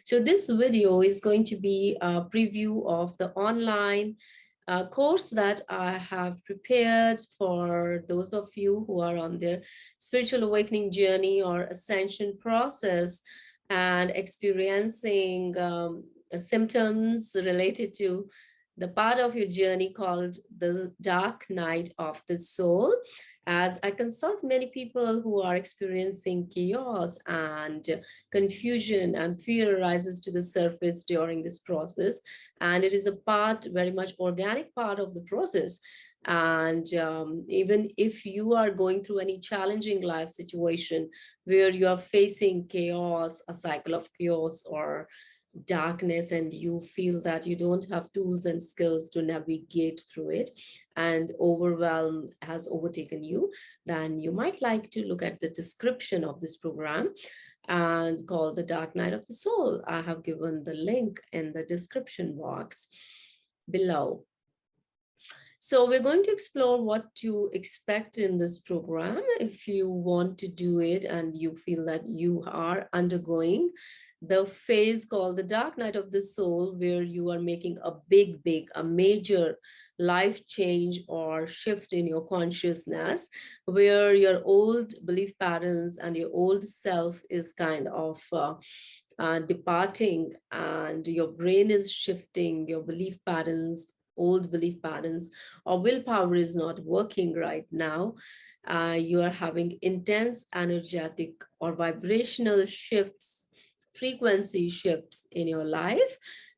So this video is going to be a preview of the online course that I have prepared for those of you who are on their spiritual awakening journey or ascension process and experiencing symptoms related to the part of your journey called the dark night of the soul. As I consult many people who are experiencing chaos and confusion and fear rises to the surface during this process, and it is a part, very much organic part of the process. And even if you are going through any challenging life situation where you are facing chaos, a cycle of chaos or darkness, and you feel that you don't have tools and skills to navigate through it and overwhelm has overtaken you, then you might like to look at the description of this program and called the Dark Night of the Soul. I have given the link in the description box below. So we're going to explore what to expect in this program. If you want to do it and you feel that you are undergoing the phase called the Dark Night of the Soul, where you are making a major life change or shift in your consciousness, where your old belief patterns and your old self is kind of departing and your brain is shifting, your belief patterns, old belief patterns, or willpower is not working right now. You are having intense energetic or vibrational shifts, frequency shifts in your life,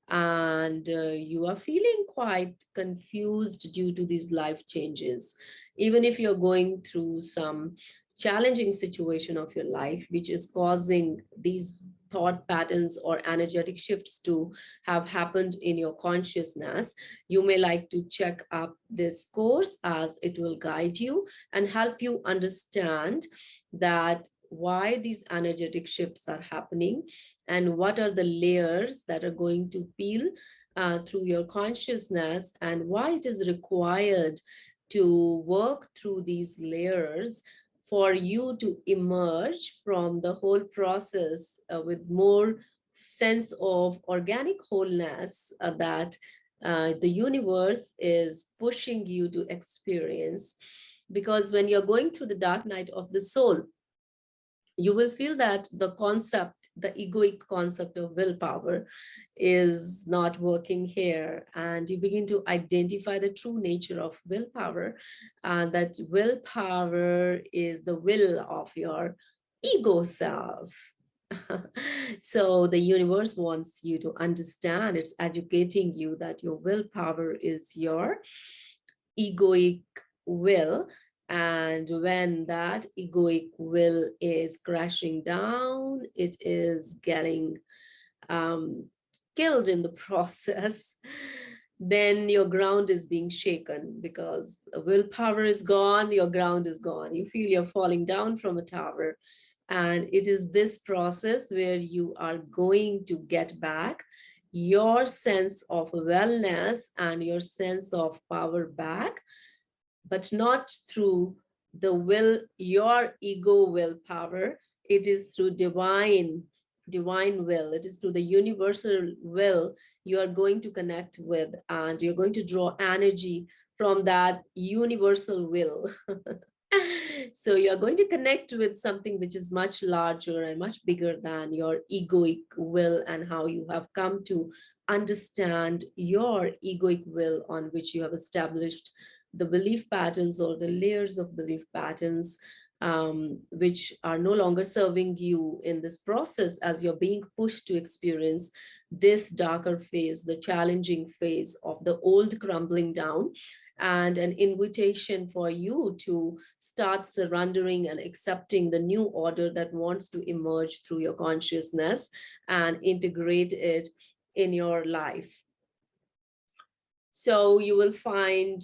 and you are feeling quite confused due to these life changes. Even if you're going through some challenging situation of your life, which is causing these thought patterns or energetic shifts to have happened in your consciousness, you may like to check up this course, as it will guide you and help you understand that why these energetic shifts are happening and what are the layers that are going to peel through your consciousness, and why it is required to work through these layers for you to emerge from the whole process with more sense of organic wholeness that the universe is pushing you to experience. Because when you're going through the dark night of the soul, you will feel that the concept, the egoic concept of willpower is not working here. And you begin to identify the true nature of willpower, and that willpower is the will of your ego self. So the universe wants you to understand, it's educating you that your willpower is your egoic will. And when that egoic will is crashing down, it is getting killed in the process, then your ground is being shaken, because willpower is gone, your ground is gone. You feel you're falling down from a tower. And it is this process where you are going to get back your sense of wellness and your sense of power back, but not through the will, your ego willpower. It is through divine will. It is through the universal will you are going to connect with, and you're going to draw energy from that universal will. So you're going to connect with something which is much larger and much bigger than your egoic will, and how you have come to understand your egoic will, on which you have established the belief patterns or the layers of belief patterns, which are no longer serving you in this process, as you're being pushed to experience this darker phase, the challenging phase of the old crumbling down, and an invitation for you to start surrendering and accepting the new order that wants to emerge through your consciousness and integrate it in your life. So you will find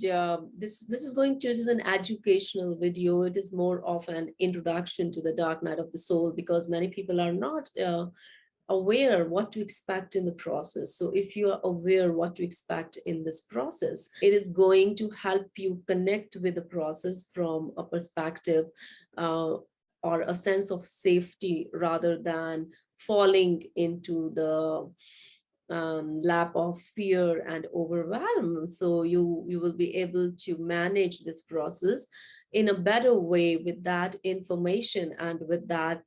this is going to, it is an educational video. It is more of an introduction to the dark night of the soul, because many people are not aware what to expect in the process. So if you are aware what to expect in this process, it is going to help you connect with the process from a perspective or a sense of safety, rather than falling into the lap of fear and overwhelm. So you will be able to manage this process in a better way with that information and with that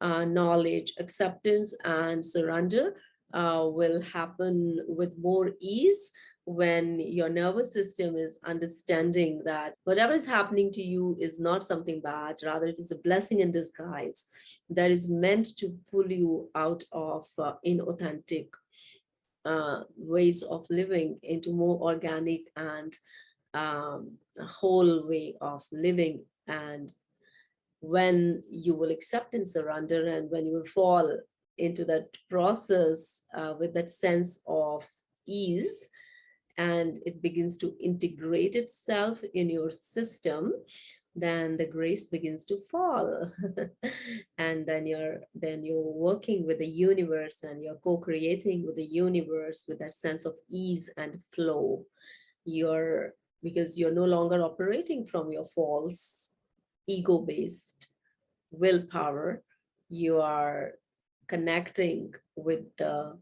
knowledge. Acceptance and surrender will happen with more ease when your nervous system is understanding that whatever is happening to you is not something bad, rather it is a blessing in disguise that is meant to pull you out of inauthentic ways of living into more organic and a whole way of living. And when you will accept and surrender, and when you will fall into that process with that sense of ease, and it begins to integrate itself in your system, then the grace begins to fall. And then you're working with the universe, and you're co-creating with the universe with that sense of ease and flow. You're Because you're no longer operating from your false ego-based willpower. You are connecting with the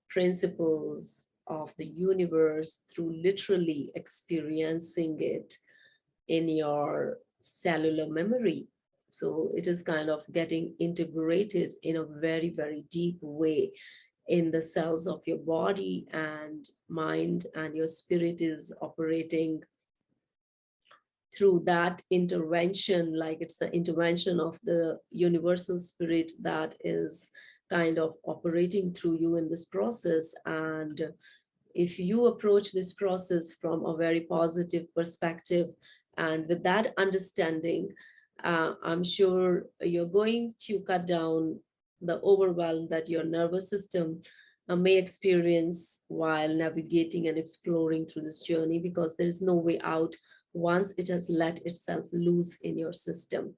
principles of the universe through literally experiencing it in your cellular memory. So it is kind of getting integrated in a very, very deep way in the cells of your body and mind, and your spirit is operating through that intervention, like it's the intervention of the universal spirit that is kind of operating through you in this process. And if you approach this process from a very positive perspective and with that understanding, I'm sure you're going to cut down the overwhelm that your nervous system may experience while navigating and exploring through this journey, because there is no way out once it has let itself loose in your system.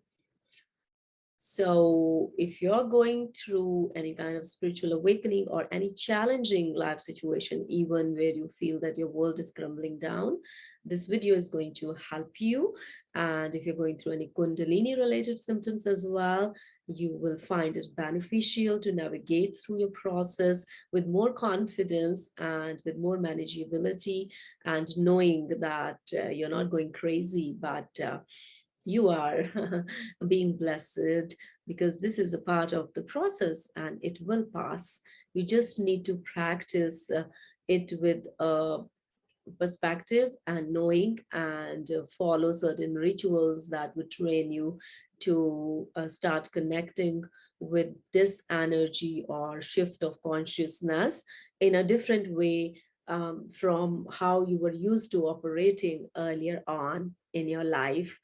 So if you're going through any kind of spiritual awakening or any challenging life situation, even where you feel that your world is crumbling down, this video is going to help you. And if you're going through any Kundalini related symptoms as well, you will find it beneficial to navigate through your process with more confidence and with more manageability, and knowing that you're not going crazy, but you are being blessed, because this is a part of the process and it will pass. You just need to practice it with a perspective and knowing, and follow certain rituals that would train you to start connecting with this energy or shift of consciousness in a different way, from how you were used to operating earlier on in your life.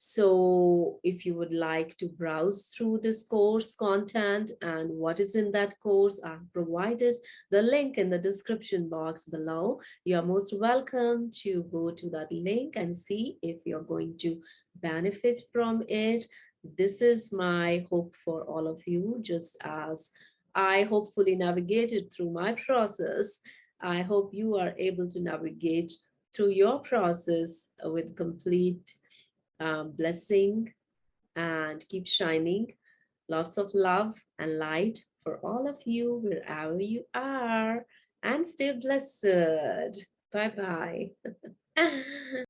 So if you would like to browse through this course content and what is in that course, I've provided the link in the description box below. You are most welcome to go to that link and see if you're going to benefit from it. This is my hope for all of you, just as I hopefully navigated through my process. I hope you are able to navigate through your process with complete blessing, and keep shining. Lots of love and light for all of you, wherever you are, and stay blessed. Bye bye.